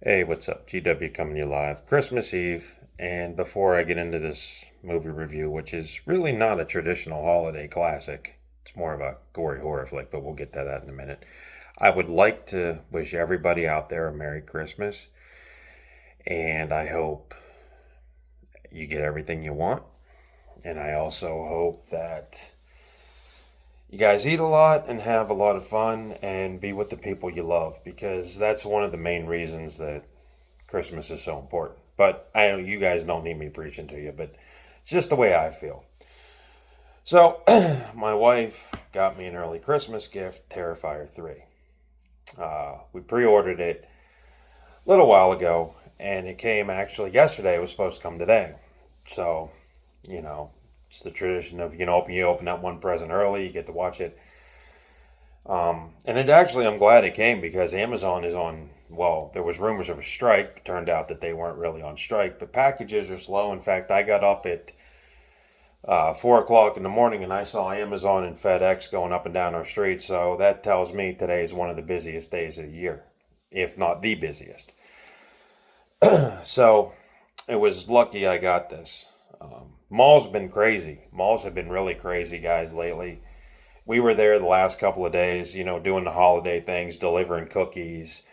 Hey, what's up? GW coming to you live. Christmas Eve. And before I get into this movie review, which is really not a traditional holiday classic, it's more of a gory horror flick, but we'll get to that in a minute. I would like to wish everybody out there a Merry Christmas. And I hope you get everything you want. And I also hope that you guys eat a lot and have a lot of fun and be with the people you love because that's one of the main reasons that Christmas is so important. But I know you guys don't need me preaching to you, but it's just the way I feel. So, my wife got me an early Christmas gift, Terrifier 3. We pre ordered it a little while ago, and it came actually yesterday. It was supposed to come today. So, you know, it's the tradition of, you open that one present early, you get to watch it. And it actually, I'm glad it came because Amazon is on, well, there was rumors of a strike. Turned out that they weren't really on strike, but packages are slow. In fact, I got up at 4 o'clock in the morning and I saw Amazon and FedEx going up and down our street. So that tells me today is one of the busiest days of the year, if not the busiest. So it was lucky I got this. Malls have been crazy. Malls have been really crazy, guys, lately. We were there the last couple of days, doing the holiday things, delivering cookies,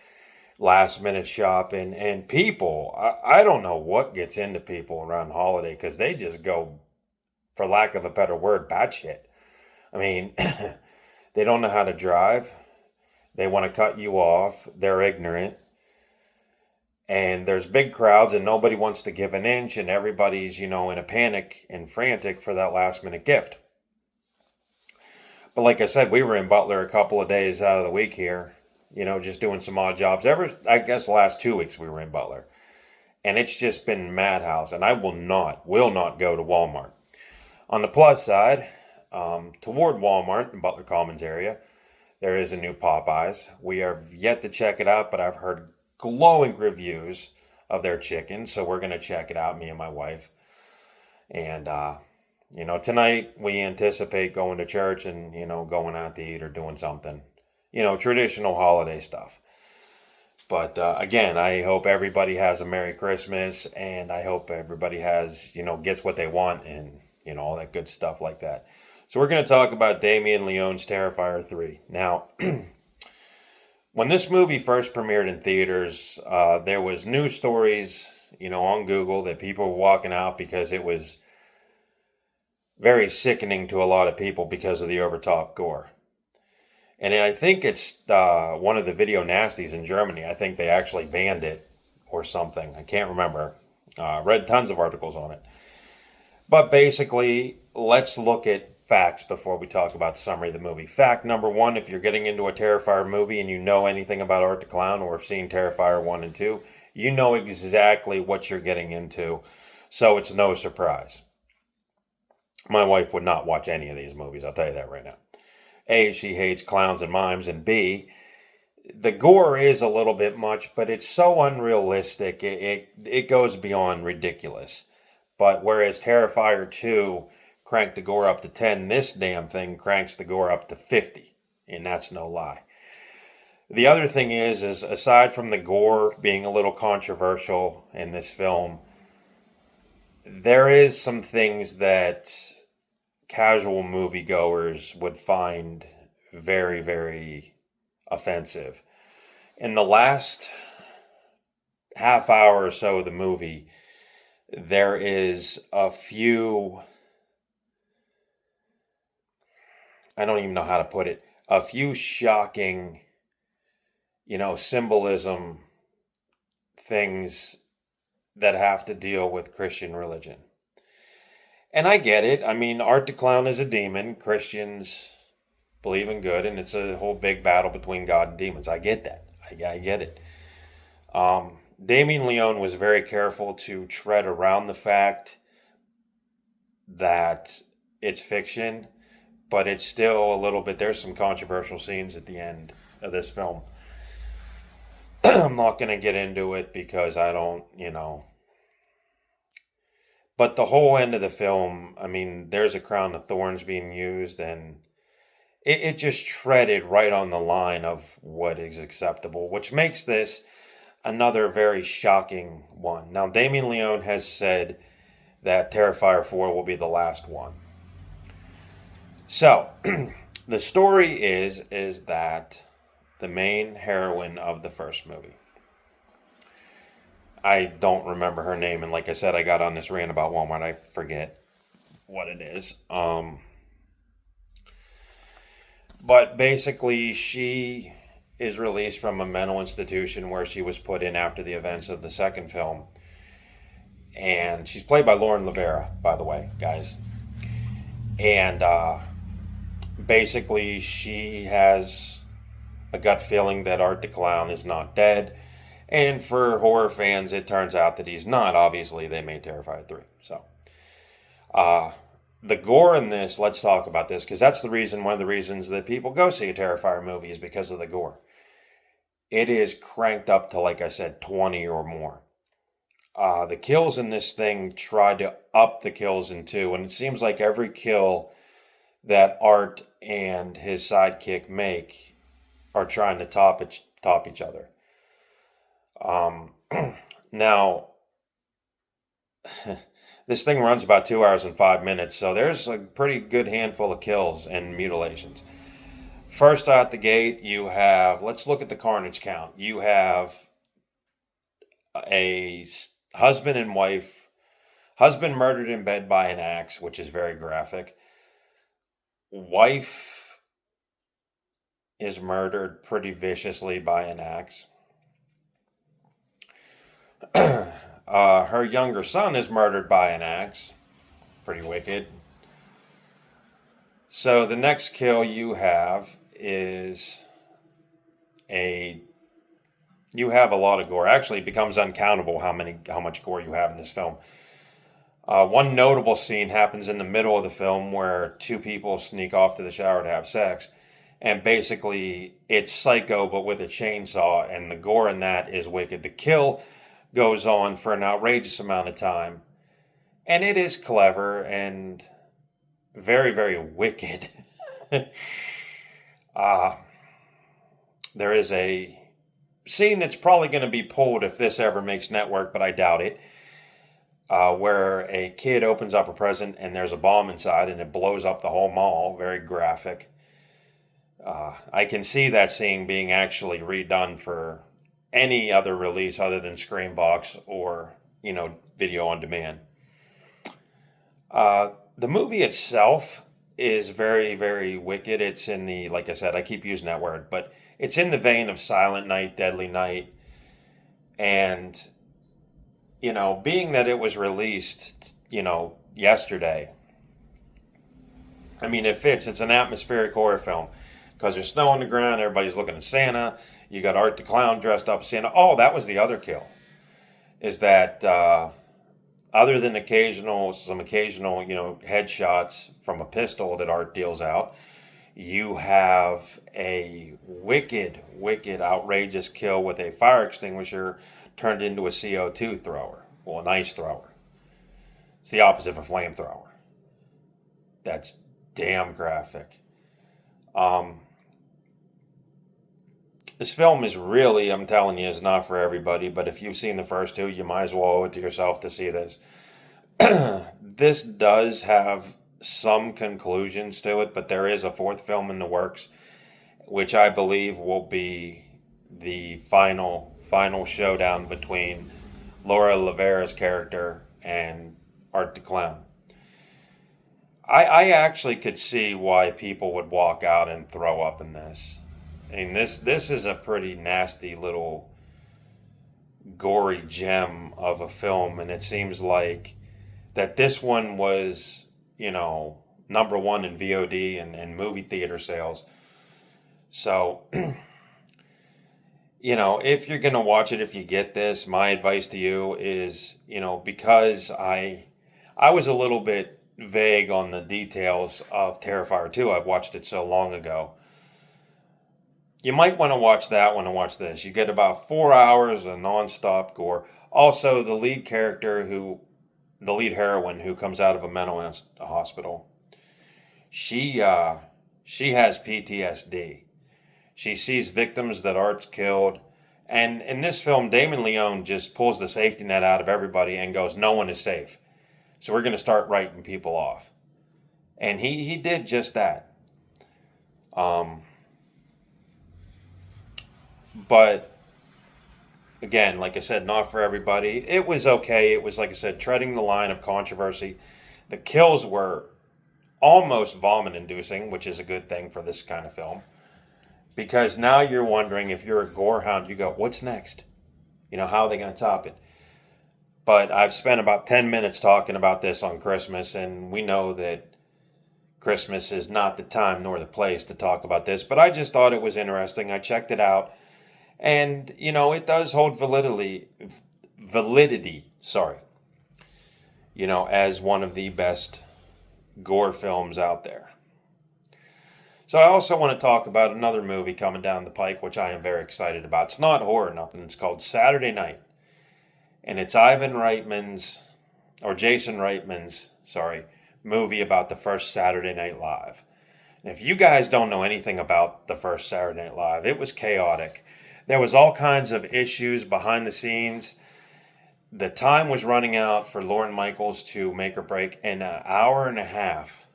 last minute shopping, and people. I don't know what gets into people around holiday because they just go, for lack of a better word, batshit. I mean, they don't know how to drive. They want to cut you off. They're ignorant. And there's big crowds and nobody wants to give an inch and everybody's, in a panic and frantic for that last minute gift. But like I said, we were in Butler a couple of days out of the week here, just doing some odd jobs. I guess the last 2 weeks we were in Butler. And it's just been madhouse. And I will not go to Walmart. On the plus side, toward Walmart in Butler Commons area, there is a new Popeyes. We have yet to check it out, but I've heard glowing reviews of their chicken. So we're going to check it out, me and my wife. And, tonight we anticipate going to church and, going out to eat or doing something, traditional holiday stuff. But again, I hope everybody has a Merry Christmas and I hope everybody has, gets what they want and, all that good stuff like that. So we're going to talk about Damien Leone's Terrifier 3. Now, when this movie first premiered in theaters, there was news stories, on Google that people were walking out because it was very sickening to a lot of people because of the overtop gore. And I think it's one of the video nasties in Germany. I think they actually banned it or something. I can't remember. Read tons of articles on it. But basically, let's look at facts before we talk about the summary of the movie. Fact number one, if you're getting into a Terrifier movie and you know anything about Art the Clown or have seen Terrifier 1 and 2, you know exactly what you're getting into. So it's no surprise. My wife would not watch any of these movies, I'll tell you that right now. A, she hates clowns and mimes, and B, the gore is a little bit much, but it's so unrealistic, it goes beyond ridiculous. But whereas Terrifier 2 cranked the gore up to 10, this damn thing cranks the gore up to 50, and that's no lie. The other thing is aside from the gore being a little controversial in this film, there is some things that casual moviegoers would find very, very offensive. In the last half hour or so of the movie, there is a few, I don't even know how to put it, a few shocking, symbolism things that have to deal with Christian religion. And I get it. I mean, Art the Clown is a demon. Christians believe in good, and it's a whole big battle between God and demons. I get that. I get it. Damien Leone was very careful to tread around the fact that it's fiction, but it's still a little bit, there's some controversial scenes at the end of this film. I'm not going to get into it because I don't, But the whole end of the film, I mean, there's a crown of thorns being used, and it just treaded right on the line of what is acceptable, which makes this another very shocking one. Now, Damien Leone has said that Terrifier 4 will be the last one. So, the story is that the main heroine of the first movie, I don't remember her name, and like I said, I got on this rant about Walmart. I forget what it is. But basically, she is released from a mental institution where she was put in after the events of the second film. And she's played by Lauren Rivera, by the way, guys. And basically, she has a gut feeling that Art the Clown is not dead. And for horror fans, it turns out that he's not. Obviously, they made Terrifier 3. So, the gore in this, let's talk about this, because that's one of the reasons that people go see a Terrifier movie is because of the gore. It is cranked up to, like I said, 20 or more. The kills in this thing try to up the kills in 2, and it seems like every kill that Art and his sidekick make are trying to top each other. Now, this thing runs about 2 hours and 5 minutes, so there's a pretty good handful of kills and mutilations. First out the gate, you have, let's look at the carnage count. You have a husband and wife, husband murdered in bed by an axe, which is very graphic. Wife is murdered pretty viciously by an axe. Her younger son is murdered by an axe. Pretty wicked. So the next kill you have is you have a lot of gore. Actually, it becomes uncountable how much gore you have in this film. One notable scene happens in the middle of the film where two people sneak off to the shower to have sex. And basically, it's Psycho, but with a chainsaw, and the gore in that is wicked. The kill goes on for an outrageous amount of time. And it is clever and very, very wicked. There is a scene that's probably going to be pulled if this ever makes network, but I doubt it. Where a kid opens up a present and there's a bomb inside and it blows up the whole mall. Very graphic. I can see that scene being actually redone for any other release other than Screambox or, video on demand. The movie itself is very, very wicked. It's in the, like I said, I keep using that word, but it's in the vein of Silent Night, Deadly Night. And, being that it was released, yesterday, I mean, it fits. It's an atmospheric horror film because there's snow on the ground. Everybody's looking at Santa. You got Art the Clown dressed up as Santa. Oh, that was the other kill. Is that other than some occasional, headshots from a pistol that Art deals out, you have a wicked, wicked, outrageous kill with a fire extinguisher turned into a CO2 thrower. Well, an ice thrower. It's the opposite of a flamethrower. That's damn graphic. This film is really, I'm telling you, is not for everybody, but if you've seen the first two, you might as well owe it to yourself to see this. This does have some conclusions to it, but there is a fourth film in the works, which I believe will be the final showdown between Laura Rivera's character and Art the Clown. I actually could see why people would walk out and throw up in this. I mean, this is a pretty nasty little gory gem of a film, and it seems like that this one was, number one in VOD and movie theater sales. So, if you're going to watch it, if you get this, my advice to you is, because I was a little bit vague on the details of Terrifier 2. I've watched it so long ago. You might want to watch that one and watch this. You get about 4 hours of nonstop gore. Also, the lead heroine who comes out of a mental hospital, she has PTSD. She sees victims that Art's killed, And in this film, Damon Leone just pulls the safety net out of everybody and goes, no one is safe. So we're going to start writing people off. And he did just that. But again, like I said, not for everybody. It was okay. It was, like I said, treading the line of controversy. The kills were almost vomit-inducing, which is a good thing for this kind of film. Because now you're wondering, if you're a gore hound, you go, what's next? How are they going to top it? But I've spent about 10 minutes talking about this on Christmas, and we know that Christmas is not the time nor the place to talk about this. But I just thought it was interesting. I checked it out. And, it does hold validity, as one of the best gore films out there. So I also want to talk about another movie coming down the pike, which I am very excited about. It's not horror or nothing. It's called Saturday Night. And it's Jason Reitman's, movie about the first Saturday Night Live. And if you guys don't know anything about the first Saturday Night Live, it was chaotic. There was all kinds of issues behind the scenes. The time was running out for Lorne Michaels to make or break, and an hour and a half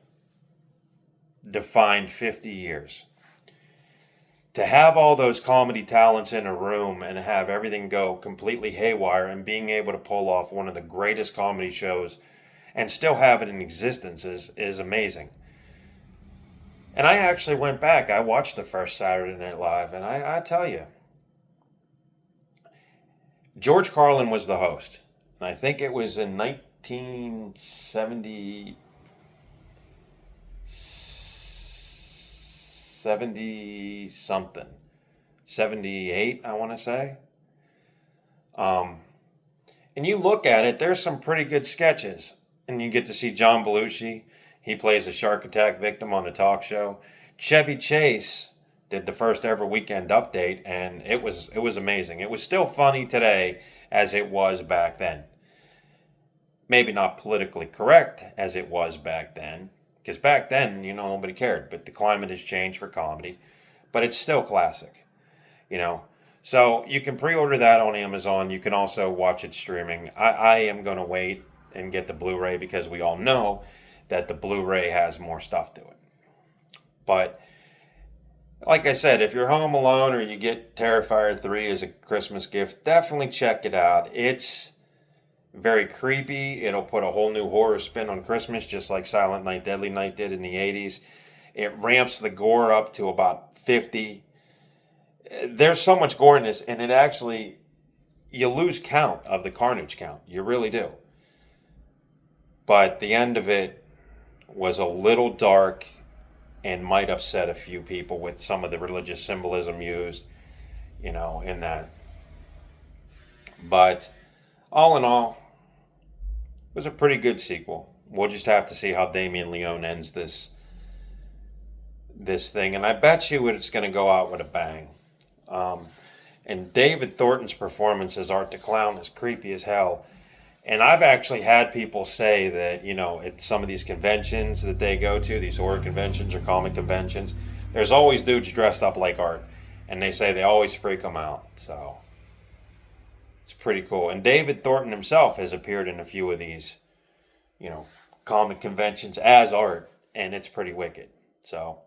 defined 50 years. To have all those comedy talents in a room and have everything go completely haywire and being able to pull off one of the greatest comedy shows and still have it in existence is amazing. And I actually went back. I watched the first Saturday Night Live, and I tell you, George Carlin was the host. And I think it was in 1970 something, 78, I want to say. And you look at it, there's some pretty good sketches. And you get to see John Belushi. He plays a shark attack victim on a talk show. Chevy Chase did the first ever Weekend Update, and it was amazing. It was still funny today as it was back then. Maybe not politically correct as it was back then, because back then, nobody cared. But the climate has changed for comedy. But it's still classic, So you can pre-order that on Amazon. You can also watch it streaming. I am going to wait and get the Blu-ray because we all know that the Blu-ray has more stuff to it. But like I said, if you're home alone or you get Terrifier 3 as a Christmas gift, definitely check it out. It's very creepy. It'll put a whole new horror spin on Christmas, just like Silent Night, Deadly Night did in the 80s. It ramps the gore up to about 50. There's so much gore in this, and it actually, you lose count of the carnage count. You really do. But the end of it was a little dark and might upset a few people with some of the religious symbolism used, in that. But all in all, it was a pretty good sequel. We'll just have to see how Damien Leone ends this thing. And I bet you it's going to go out with a bang. And David Thornton's performance as Art the Clown is creepy as hell. And I've actually had people say that, at some of these conventions that they go to, these horror conventions or comic conventions, there's always dudes dressed up like Art. And they say they always freak them out. So it's pretty cool. And David Thornton himself has appeared in a few of these, comic conventions as Art. And it's pretty wicked. So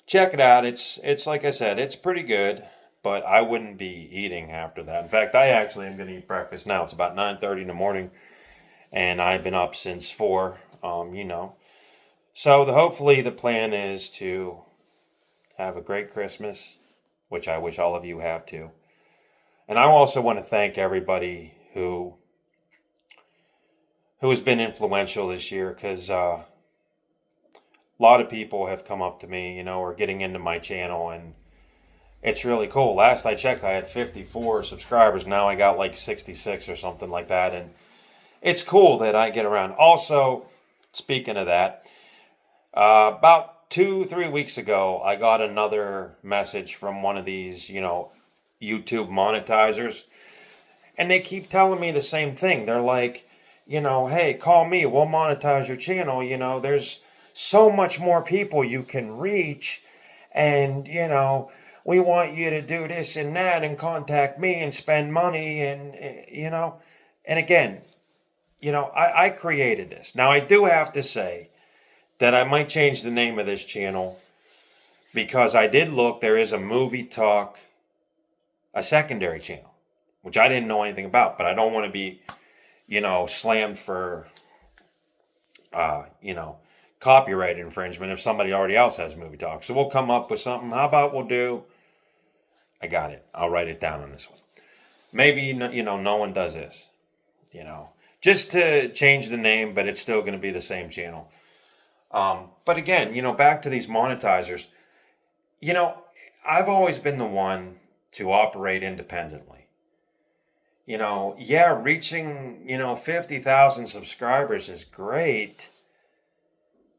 check it out. It's like I said, it's pretty good. But I wouldn't be eating after that. In fact, I actually am going to eat breakfast now. It's about 9:30 in the morning, and I've been up since 4, So hopefully the plan is to have a great Christmas, which I wish all of you have too. And I also want to thank everybody who has been influential this year, because a lot of people have come up to me, or getting into my channel, and it's really cool. Last I checked, I had 54 subscribers. Now I got like 66 or something like that. And it's cool that I get around. Also, speaking of that, about 2-3 weeks ago, I got another message from one of these, YouTube monetizers. And they keep telling me the same thing. They're like, hey, call me. We'll monetize your channel. There's so much more people you can reach. And, we want you to do this and that and contact me and spend money and. And again, I created this. Now, I do have to say that I might change the name of this channel because I did look, there is a movie talk, a secondary channel, which I didn't know anything about, but I don't want to be, slammed for, copyright infringement if somebody already else has movie talk. So we'll come up with something. How about I got it. I'll write it down on this one. Maybe, no one does this, just to change the name, but it's still going to be the same channel. But again, back to these monetizers, I've always been the one to operate independently. Reaching, 50,000 subscribers is great.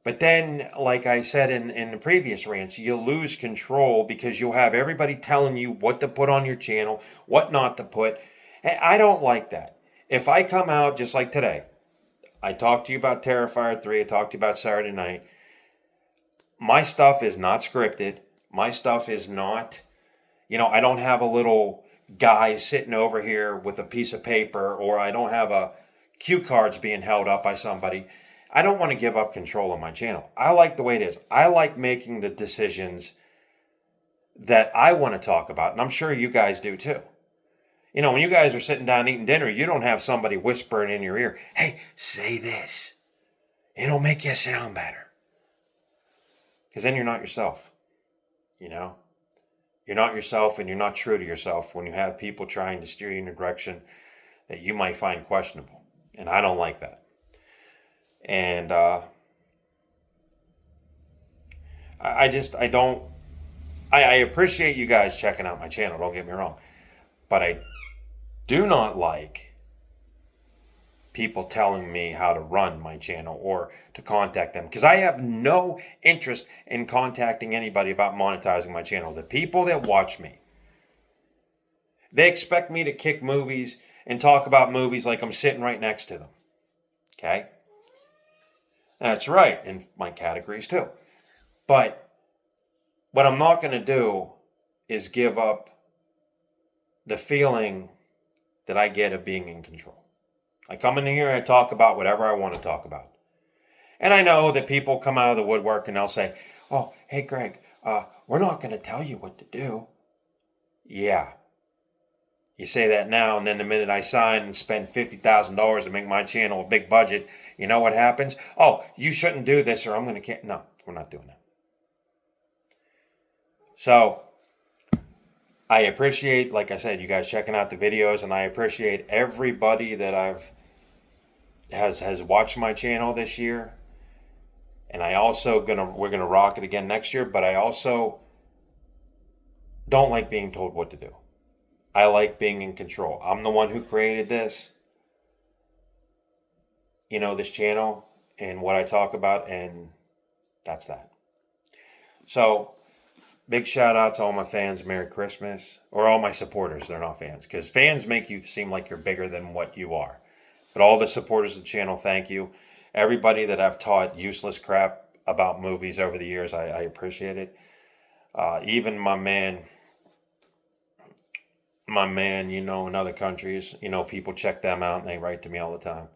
But then, like I said in the previous rants, you'll lose control because you'll have everybody telling you what to put on your channel, what not to put. And I don't like that. If I come out just like today, I talked to you about Terrifier 3, I talked to you about Saturday Night. My stuff is not scripted. My stuff is not, I don't have a little guy sitting over here with a piece of paper, or I don't have a cue cards being held up by somebody. I don't want to give up control of my channel. I like the way it is. I like making the decisions that I want to talk about, and I'm sure you guys do too. When you guys are sitting down eating dinner, you don't have somebody whispering in your ear, hey, say this. It'll make you sound better. Because then you're not yourself. You're not yourself, and you're not true to yourself when you have people trying to steer you in a direction that you might find questionable. And I don't like that. And I appreciate you guys checking out my channel, don't get me wrong. But I do not like people telling me how to run my channel or to contact them, because I have no interest in contacting anybody about monetizing my channel. The people that watch me, they expect me to kick movies and talk about movies like I'm sitting right next to them. Okay? That's right, in my categories too. But what I'm not going to do is give up the feeling that I get of being in control. I come in here and I talk about whatever I want to talk about. And I know that people come out of the woodwork and they'll say, oh, hey, Greg, we're not going to tell you what to do. Yeah. You say that now, and then the minute I sign and spend $50,000 to make my channel a big budget, you know what happens? Oh, you shouldn't do this, or I'm going to... No, we're not doing that. So I appreciate, like I said, you guys checking out the videos, and I appreciate everybody that has watched my channel this year. And we're gonna rock it again next year, but I also don't like being told what to do. I like being in control. I'm the one who created this, this channel and what I talk about, and that's that. So, big shout out to all my fans. Merry Christmas. Or all my supporters. They're not fans. Because fans make you seem like you're bigger than what you are. But all the supporters of the channel, thank you. Everybody that I've taught useless crap about movies over the years, I appreciate it. Even my man, in other countries, people check them out and they write to me all the time.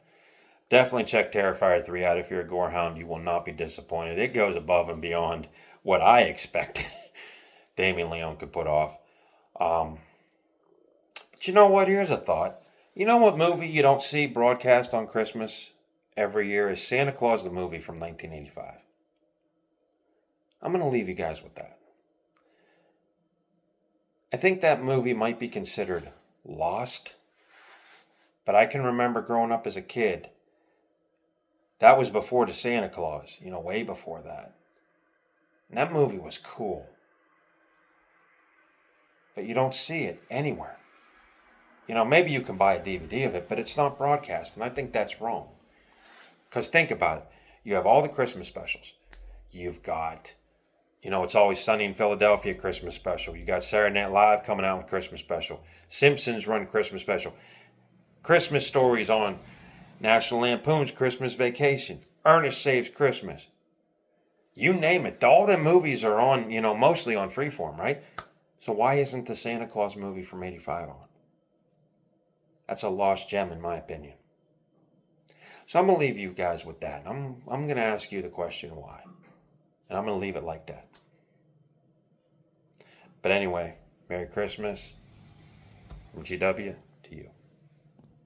Definitely check Terrifier 3 out if you're a gorehound. You will not be disappointed. It goes above and beyond what I expected Damien Leone could put off. But you know what? Here's a thought. You know what movie you don't see broadcast on Christmas every year is Santa Claus the movie from 1985. I'm going to leave you guys with that. I think that movie might be considered lost, but I can remember growing up as a kid. That was before the Santa Claus, way before that. And that movie was cool. But you don't see it anywhere. Maybe you can buy a DVD of it, but it's not broadcast, and I think that's wrong. Because think about it. You have all the Christmas specials. You've got, It's Always Sunny in Philadelphia Christmas special. You got Saturday Night Live coming out with Christmas special. Simpsons run Christmas special. Christmas Stories on National Lampoon's Christmas Vacation. Ernest Saves Christmas. You name it. All the movies are on, mostly on Freeform, right? So why isn't the Santa Claus movie from '85 on? That's a lost gem in my opinion. So I'm going to leave you guys with that. I'm going to ask you the question why. And I'm going to leave it like that. But anyway, Merry Christmas from GW to you.